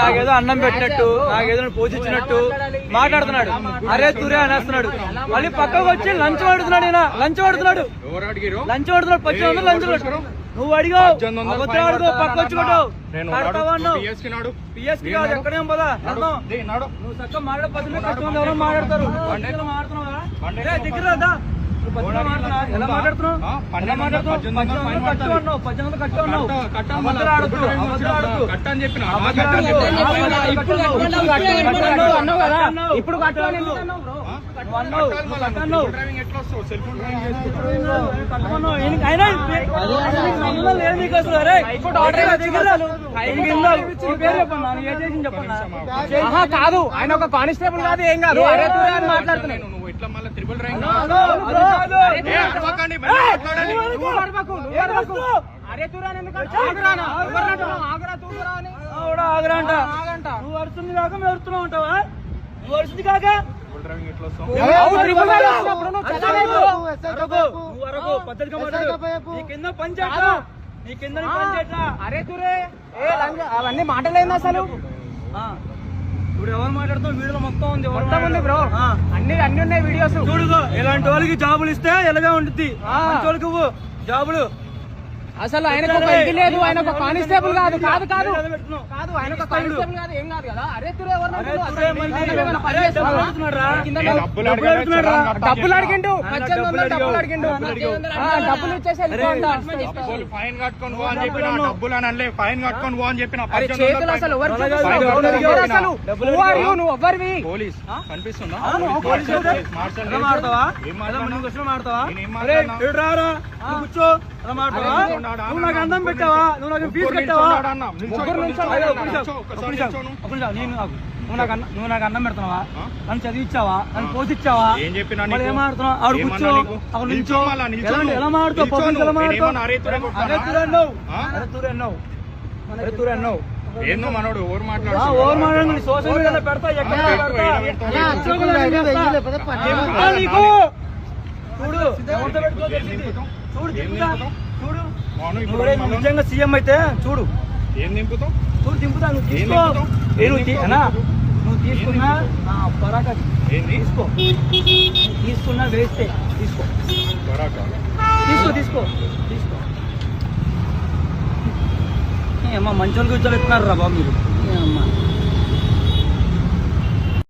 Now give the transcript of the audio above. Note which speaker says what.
Speaker 1: నాకేదో అన్నం పెట్టినట్టు నాకేదో పోజిచ్చినట్టు మాట్లాడుతున్నాడు. అరే తురే అనేస్తున్నాడు. మళ్ళీ పక్కకు వచ్చి లంచ్ పడుతున్నాడు. లంచ్ పడుతున్నాడు. పచ్చి లంచ్ నువ్వు అడిగావు పక్క వచ్చి కొట్టావు. పిఎస్కి కాదు ఎక్కడేం పదా నువ్వు చక్కగా మాట్లాడే పద్ధతి కష్టం ఎవరో మాట్లాడతారు. దగ్గర ఎలా మాట్లాడుతున్నావు? ఇప్పుడు
Speaker 2: కాదు ఆయన ఒక కానిస్టేబుల్ కాదు, ఏం కాదు మాట్లాడుతున్నాను.
Speaker 1: నువ్వు అరుస్తుంది కాక మేము అరుస్తున్నావు ఉంటావా? నువ్వు అరుస్తుంది కాక పద్ధతిగా మాట్లాడు. నీ కింద పని చేయట్లా, నీ కింద పని చేయట్లా.
Speaker 2: అరే తురే అవన్నీ మాటలేదు అసలు.
Speaker 1: ఇప్పుడు ఎవరు మాట్లాడుతావు? వీడియో మొత్తం ఉంది
Speaker 2: బ్రో, అన్ని ఉన్నాయి వీడియోస్.
Speaker 1: చూడు ఇలాంటి వాళ్ళకి జాబులు ఇస్తే ఎలాగా ఉంటుంది. వాళ్ళకి జాబులు
Speaker 2: అసలు ఆయనకు ఒక ఇది లేదు, ఆయన ఒక కానిస్టేబుల్ కాదు. కాదు కాదు కాదు ఆయన ఒక కానిస్టేబుల్ కాదు, ఏం కాదు కదా. అరే తురే డబ్బులు అడిగిండు, 1800 డబ్బులు అడిగిండు. డబ్బులు ఇచ్చేసి
Speaker 3: ఫైన్ కట్టుకొని పో అని చెప్పిన, డబ్బులు అని ఫైన్ కట్టుకొని పో అని చెప్పిన.
Speaker 2: చేతులు అసలు నువ్వు ఎవ్వరివి?
Speaker 3: పోలీస్ కనిపిస్తుందా?
Speaker 1: కూర్చో. నువ్వు నాకు అన్నం పెట్టావా? నువ్వు నాకు ఫీజు కట్టావా? నువ్వు నాకు అన్నం పెడతావా? నన్ను చదివిచ్చావా? నన్ను పోషించావా? ఏం మాడుతున్నావు? ఆవిడ కూర్చో, అక్కడ నిల్చో. ఎలా మాడుతావు? పబ్లిక్ ఎలా మాడుతావు?
Speaker 3: ఏందో మనోడు ఓవర్ మాట్లాడు.
Speaker 1: సోషల్ మీడియాలో పెడతా, ఎక్కడ నీకు చూడు నిజంగా సీఎం అయితే చూడు
Speaker 3: ఏం దింపుతావు?
Speaker 1: చూడు దింపుతా. నువ్వు తీసుకో. నువ్వు తీసుకున్నా పరాకా తీసుకో. తీసుకున్నా వేస్తే తీసుకో. తీసుకో అమ్మా మంచి వాళ్ళకి ఉద్యోగాలు ఇస్తున్నారు రా బాబు మీరు.